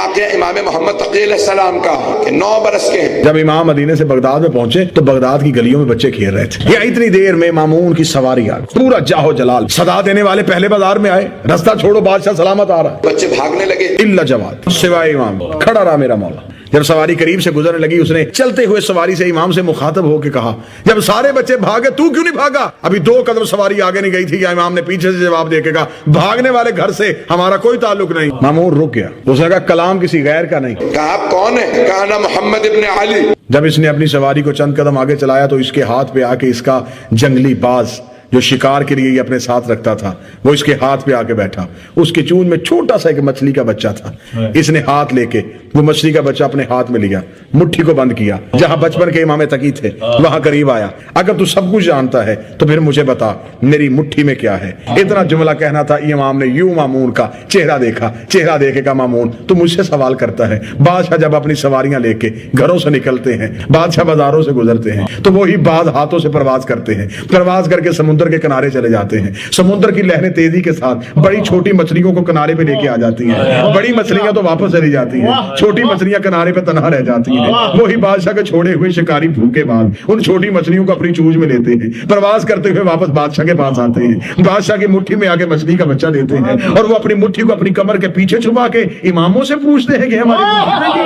واقعہ امام محمد تقی علیہ السلام کا کہ 9 برس کے ہیں، جب امام مدینے سے بغداد میں پہنچے تو بغداد کی گلیوں میں بچے کھیل رہے تھے، یہ اتنی دیر میں مامون کی سواری آ گئی، پورا جاہو جلال، صدا دینے والے پہلے بازار میں آئے، رستہ چھوڑو بادشاہ سلامت آ رہا ہے، بچے بھاگنے لگے، الا جواد سوائے امام کھڑا رہا میرا مولا۔ جب سواری قریب سے گزرنے لگی اس نے چلتے ہوئے سواری سے امام سے مخاطب ہو کے کہا، جب سارے بچے بھاگے تو کیوں نہیں بھاگا؟ ابھی 2 قدم سواری آگے نہیں گئی تھی کہ امام نے پیچھے سے جواب دے کے کہا، بھاگنے والے گھر سے ہمارا کوئی تعلق نہیں۔ مامون رک گیا، اس نے کہا کلام کسی غیر کا نہیں۔ کہا آپ کون ہیں؟ کہا انا محمد ابن علی۔ جب اس نے اپنی سواری کو چند قدم آگے چلایا تو اس کے ہاتھ پہ آ کے اس کا جنگلی باز جو شکار کے لیے یہ اپنے ساتھ رکھتا تھا وہ اس کے ہاتھ پہ آ کے بیٹھا، اس کے چون میں چھوٹا سا ایک مچھلی کا بچہ تھا، اس نے ہاتھ لے کے وہ مچھلی کا بچہ اپنے ہاتھ میں لیا، مٹھی کو بند کیا، جہاں بچپن کے امام تقی تھے وہاں قریب آیا، اگر تو سب کچھ جانتا ہے تو پھر مجھے بتا میری مٹھی میں کیا ہے۔ اتنا جملہ کہنا تھا، امام نے یوں مامون کا چہرہ دیکھا، چہرہ دیکھے کا مامون تو مجھ سے سوال کرتا ہے۔ بادشاہ جب اپنی سواریاں لے کے گھروں سے نکلتے ہیں، بادشاہ بازاروں سے گزرتے ہیں تو وہی باز ہاتھوں سے پرواز کرتے ہیں، پرواز کر کے سمندر کے کنارے چلے جاتے ہیں، سمندر کی لہریں تیزی کے ساتھ بڑی چھوٹی مچھلیوں کو کنارے پہ لے کے آ جاتی ہیں، بڑی مچھلیاں تو واپس چلی جاتی ہیں، چھوٹی مچھلیاں کنارے پہ تنہا رہ جاتی ہیں۔ وہی بادشاہ کے چھوڑے ہوئے شکاری بھوکے باز ان چھوٹی مچھلیوں کو اپنی چونچ میں لیتے ہیں، پرواز کرتے ہوئے واپس بادشاہ کے پاس آتے ہیں، بادشاہ کی مٹھی میں آگے مچھلی کا بچہ دیتے ہیں اور وہ اپنی مٹھی کو اپنی کمر کے پیچھے چھپا کے اماموں سے پوچھتے ہیں کہ ہماری